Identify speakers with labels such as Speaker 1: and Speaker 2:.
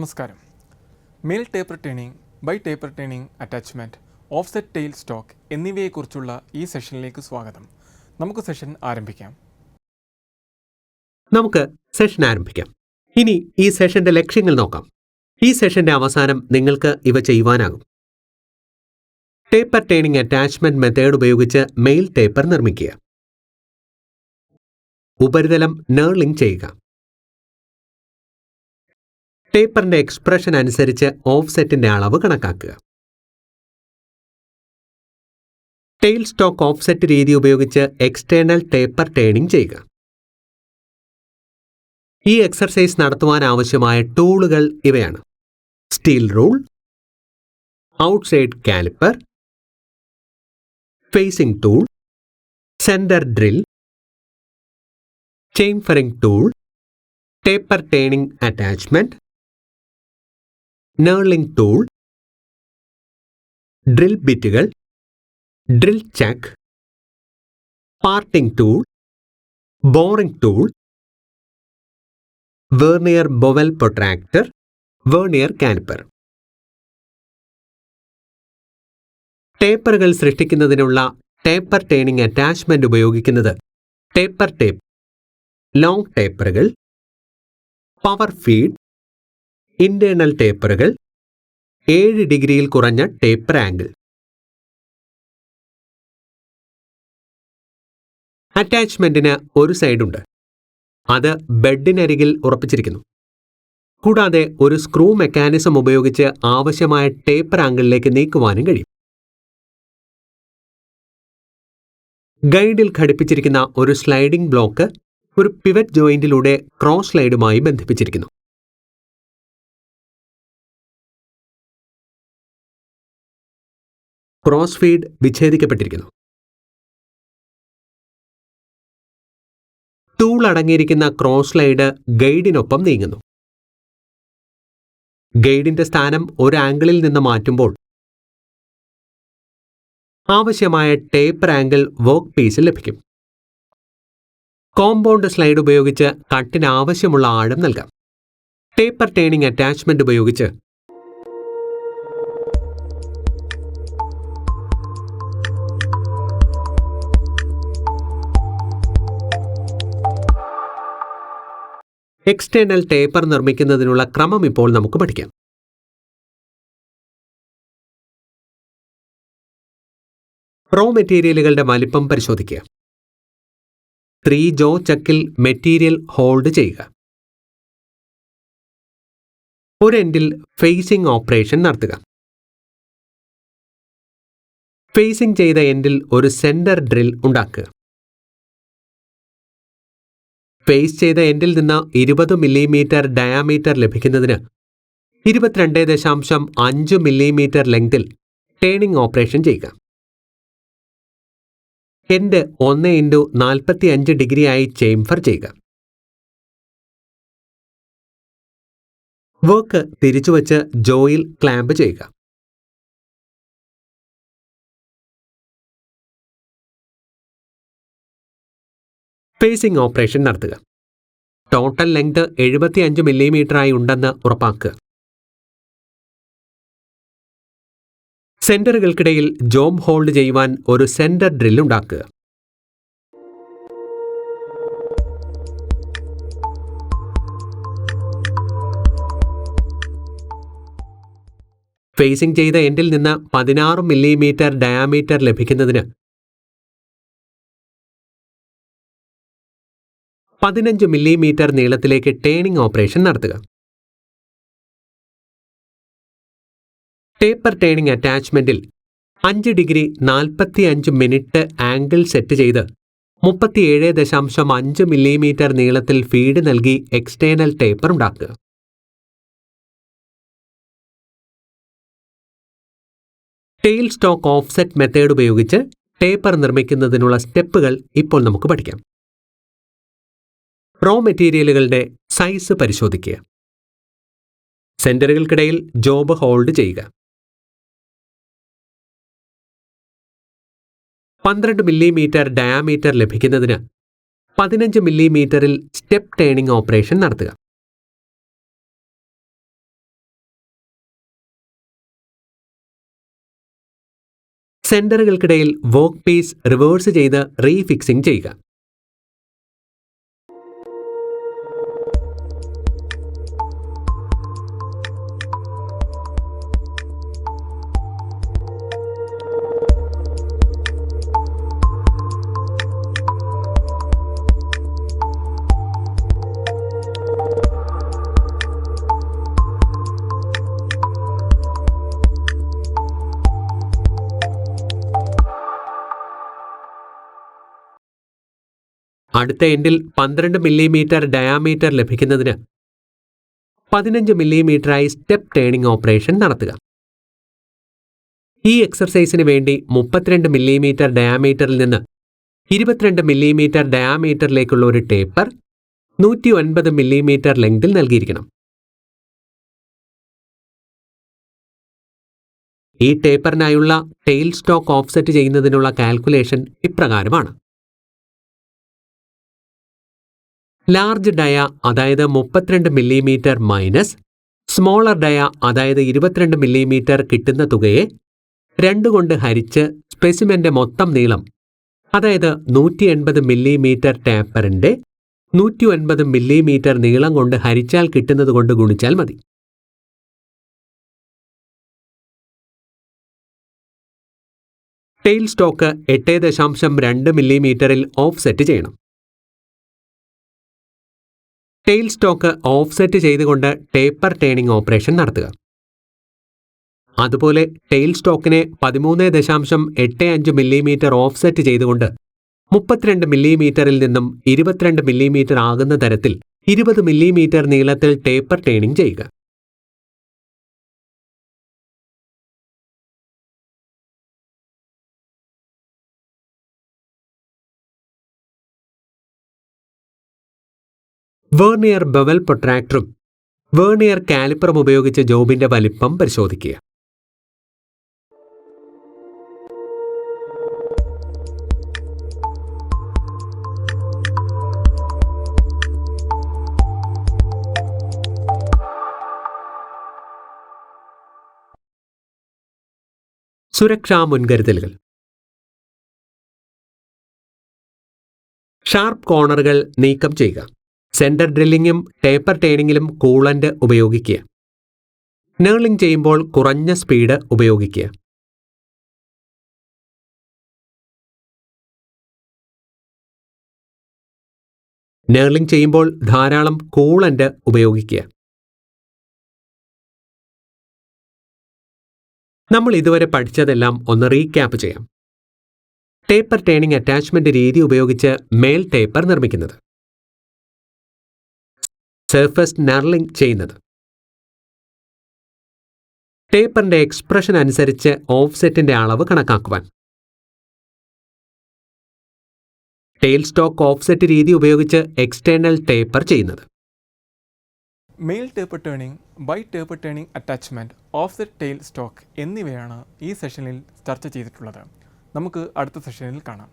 Speaker 1: നമസ്കാരം. Male taper turning, by taper turning attachment, offset tailstock എന്നിവയെക്കുറിച്ചുള്ള ഈ സെഷനിലേക്ക് സ്വാഗതം. നമുക്ക് സെഷൻ ആരംഭിക്കാം.
Speaker 2: ഇനി ഈ സെഷന്റെ ലക്ഷ്യങ്ങൾ നോക്കാം. ഈ സെഷന്റെ അവസാനം നിങ്ങൾക്ക് ഇവ ചെയ്യുവാനാകും. ടേപ്പർ ടേണിംഗ് അറ്റാച്ച്മെന്റ് മെത്തേഡ് ഉപയോഗിച്ച് മെയിൽ ടേപ്പർ നിർമ്മിക്കുക. ഉപരിതലം നെർലിംഗ് ചെയ്യുക. ടേപ്പറിന്റെ എക്സ്പ്രഷൻ അനുസരിച്ച് ഓഫ്സെറ്റിന്റെ അളവ് കണക്കാക്കുക. ടെയിൽ സ്റ്റോക്ക് ഓഫ്സെറ്റ് രീതി ഉപയോഗിച്ച് എക്സ്റ്റേണൽ ടേപ്പർ ടേണിംഗ് ചെയ്യുക. ഈ എക്സർസൈസ് നടത്തുവാൻ ആവശ്യമായ ടൂളുകൾ ഇവയാണ്: steel rule, outside caliper, facing tool, centre drill, chamfering tool, taper turning attachment, knurling tool, drill ബിറ്റുകൾ, drill chuck, parting tool, boring tool, vernier bevel protractor, vernier caliper. ടേപ്പറുകൾ സൃഷ്ടിക്കുന്നതിനുള്ള taper turning attachment ഉപയോഗിക്കുന്നത് taper tape, long ടേപ്പറുകൾ, power feed, internal ടേപ്പറുകൾ, 7 ഡിഗ്രിയിൽ കുറഞ്ഞ taper angle. അറ്റാച്ച്മെന്റിന് ഒരു സൈഡുണ്ട്. അത് ബെഡിനരികിൽ ഉറപ്പിച്ചിരിക്കുന്നു. കൂടാതെ ഒരു സ്ക്രൂ മെക്കാനിസം ഉപയോഗിച്ച് ആവശ്യമായ ടേപ്പർ ആംഗിളിലേക്ക് നീക്കുവാനും കഴിയും. ഗൈഡിൽ ഘടിപ്പിച്ചിരിക്കുന്ന ഒരു സ്ലൈഡിംഗ് ബ്ലോക്ക് ഒരു പിവറ്റ് ജോയിന്റിലൂടെ ക്രോസ് സ്ലൈഡുമായി ബന്ധിപ്പിച്ചിരിക്കുന്നു. ക്രോസ് ഫീഡ് വിച്ഛേദിക്കപ്പെട്ടിരിക്കുന്നു. ടൂൾ അടങ്ങിയിരിക്കുന്ന ക്രോസ് സ്ലൈഡ് ഗൈഡിനൊപ്പം നീങ്ങുന്നു. ഗൈഡിന്റെ സ്ഥാനം ഒരു ആംഗിളിൽ നിന്ന് മാറ്റുമ്പോൾ ആവശ്യമായ ടേപ്പർ ആംഗിൾ വർക്ക് പീസിൽ ലഭിക്കും. കോമ്പൗണ്ട് സ്ലൈഡ് ഉപയോഗിച്ച് കട്ടിന് ആവശ്യമുള്ള ആഴം നൽകാം. ടേപ്പർ ടേണിംഗ് അറ്റാച്ച്മെന്റ് ഉപയോഗിച്ച് എക്സ്റ്റേണൽ ടേപ്പർ നിർമ്മിക്കുന്നതിനുള്ള ക്രമം ഇപ്പോൾ നമുക്ക് പഠിക്കാം. റോ മെറ്റീരിയലുകളുടെ വലിപ്പം പരിശോധിക്കുക. 3 ജോ ചക്കിൽ മെറ്റീരിയൽ ഹോൾഡ് ചെയ്യുക. ഒരു എൻഡിൽ ഫേസിംഗ് ഓപ്പറേഷൻ നടത്തുക. ഫേസിംഗ് ചെയ്ത എൻഡിൽ ഒരു സെന്റർ ഡ്രിൽ ഉണ്ടാക്കുക. ഫേസ് ചെയ്ത എൻഡിൽ നിന്ന് 20 മില്ലിമീറ്റർ ഡയാമീറ്റർ ലഭിക്കുന്നതിന് 22.5 മില്ലിമീറ്റർ ലെങ്തിൽ ടേണിംഗ് ഓപ്പറേഷൻ ചെയ്യുക. എൻഡ് 1:45 ഡിഗ്രിയായി ചേംഫർ ചെയ്യുക. വർക്ക് തിരിച്ചുവച്ച് ജോയിൽ ക്ലാമ്പ് ചെയ്യുക. ഫേസിംഗ് ഓപ്പറേഷൻ നടത്തുക. ടോട്ടൽ ലെങ്ത് 75 മില്ലിമീറ്ററായി ഉണ്ടെന്ന് ഉറപ്പാക്കുക. സെന്ററുകൾക്കിടയിൽ ജോബ് ഹോൾഡ് ചെയ്യുവാൻ ഒരു സെന്റർ ഡ്രിൽ ഉണ്ടാക്കുക. ഫേസിംഗ് ചെയ്ത എൻഡിൽ നിന്ന് 16 മില്ലിമീറ്റർ ഡയാമീറ്റർ ലഭിക്കുന്നതിന് 15 മില്ലിമീറ്റർ നീളത്തിലേക്ക് ടേണിംഗ് ഓപ്പറേഷൻ നടത്തുക. ടേപ്പർ ടേണിംഗ് അറ്റാച്ച്മെന്റിൽ 5 ഡിഗ്രി 45 മിനിറ്റ് ആംഗിൾ സെറ്റ് ചെയ്ത് 37.5 മില്ലിമീറ്റർ നീളത്തിൽ ഫീഡ് നൽകി എക്സ്റ്റേണൽ ടേപ്പർ ഉണ്ടാക്കുക. ടെയിൽ സ്റ്റോക്ക് ഓഫ്സെറ്റ് മെത്തേഡ് ഉപയോഗിച്ച് ടേപ്പർ നിർമ്മിക്കുന്നതിനുള്ള സ്റ്റെപ്പുകൾ ഇപ്പോൾ നമുക്ക് പഠിക്കാം. റോ മെറ്റീരിയലുകളുടെ സൈസ് പരിശോധിക്കുക. സെന്ററുകൾക്കിടയിൽ ജോബ് ഹോൾഡ് ചെയ്യുക. 12 മില്ലിമീറ്റർ ഡയാമീറ്റർ ലഭിക്കുന്നതിന് 15 മില്ലിമീറ്ററിൽ സ്റ്റെപ്പ് ടേണിംഗ് ഓപ്പറേഷൻ നടത്തുക. സെന്ററുകൾക്കിടയിൽ വർക്ക് പീസ് റിവേഴ്സ് ചെയ്ത് റീഫിക്സിംഗ് ചെയ്യുക. അടുത്ത എൻഡിൽ 12 മില്ലിമീറ്റർ ഡയാമീറ്റർ ലഭിക്കുന്നതിന് 15 മില്ലിമീറ്ററായി സ്റ്റെപ്പ് ടേണിംഗ് ഓപ്പറേഷൻ നടത്തുക. ഈ എക്സർസൈസിന് വേണ്ടി 32 മില്ലിമീറ്റർ ഡയാമീറ്ററിൽ നിന്ന് 22 മില്ലിമീറ്റർ ഡയാമീറ്ററിലേക്കുള്ള ഒരു ടേപ്പർ 109 മില്ലിമീറ്റർ ലെങ്തിൽ നൽകിയിരിക്കണം. ഈ ടേപ്പറിനായുള്ള ടെയിൽ സ്റ്റോക്ക് ഓഫ്സെറ്റ് ചെയ്യുന്നതിനുള്ള കാൽക്കുലേഷൻ ഇപ്രകാരമാണ്. ലാർജ് ഡയ അതായത് 32 മില്ലിമീറ്റർ മൈനസ് സ്മോളർ ഡയ അതായത് 22 മില്ലിമീറ്റർ കിട്ടുന്ന തുകയെ 2 കൊണ്ട് ഹരിച്ച് സ്പെസിമെന്റെ മൊത്തം നീളം അതായത് 180 മില്ലിമീറ്റർ ടേപ്പറിന്റെ 109 മില്ലിമീറ്റർ നീളം കൊണ്ട് ഹരിച്ചാൽ കിട്ടുന്നത് കൊണ്ട് ഗുണിച്ചാൽ മതി. ടെയിൽ സ്റ്റോക്ക് 8.2 മില്ലിമീറ്ററിൽ ഓഫ്സെറ്റ് ചെയ്യണം. ടെയിൽ സ്റ്റോക്ക് ഓഫ്സെറ്റ് ചെയ്തുകൊണ്ട് ടേപ്പർ ടേണിംഗ് ഓപ്പറേഷൻ നടത്തുക. അതുപോലെ ടെയിൽ സ്റ്റോക്കിനെ 13.85 മില്ലിമീറ്റർ ഓഫ്സെറ്റ് ചെയ്തുകൊണ്ട് 32 മില്ലിമീറ്ററിൽ നിന്നും 22 മില്ലിമീറ്റർ ആകുന്ന തരത്തിൽ 20 മില്ലിമീറ്റർ നീളത്തിൽ ടേപ്പർ ടേണിംഗ് ചെയ്യുക. വേർനിയർ ബെവൽ പ്രൊട്രാക്ടറും വേർനിയർ കാലിപ്പറും ഉപയോഗിച്ച് ജോബിന്റെ വലിപ്പം പരിശോധിക്കുക. സുരക്ഷാ മുൻകരുതലുകൾ. ഷാർപ്പ് കോർണറുകൾ നീക്കം ചെയ്യുക. സെന്റർ ഡ്രില്ലിംഗും ടേപ്പർ ടേണിംഗിലും കൂളന്റ് ഉപയോഗിക്കുക. നേർലിംഗ് ചെയ്യുമ്പോൾ കുറഞ്ഞ സ്പീഡ് ഉപയോഗിക്കുക. നേർലിംഗ് ചെയ്യുമ്പോൾ ധാരാളം കൂളന്റ് ഉപയോഗിക്കുക. നമ്മൾ ഇതുവരെ പഠിച്ചതെല്ലാം ഒന്ന് റീക്യാപ്പ് ചെയ്യാം. ടേപ്പർ ടേണിംഗ് അറ്റാച്ച്മെന്റ് രീതി ഉപയോഗിച്ച് മേൽ ടേപ്പർ നിർമ്മിക്കുന്നത്. സർഫസ് നർലിംഗ് ചെയ്യുന്നത്. ടേപ്പറിന്റെ എക്സ്പ്രഷൻ അനുസരിച്ച് ഓഫ്സെറ്റിന്റെ അളവ് കണക്കാക്കുവാൻ. ടെയിൽ സ്റ്റോക്ക് ഓഫ്സെറ്റ് രീതി ഉപയോഗിച്ച് എക്സ്റ്റേണൽ ടേപ്പർ ചെയ്യുന്നത്.
Speaker 1: Male taper turning, by taper turning attachment, offset tailstock എന്നിവയാണ് ഈ സെഷനിൽ ചർച്ച ചെയ്തിട്ടുള്ളത്. നമുക്ക് അടുത്ത സെഷനിൽ കാണാം.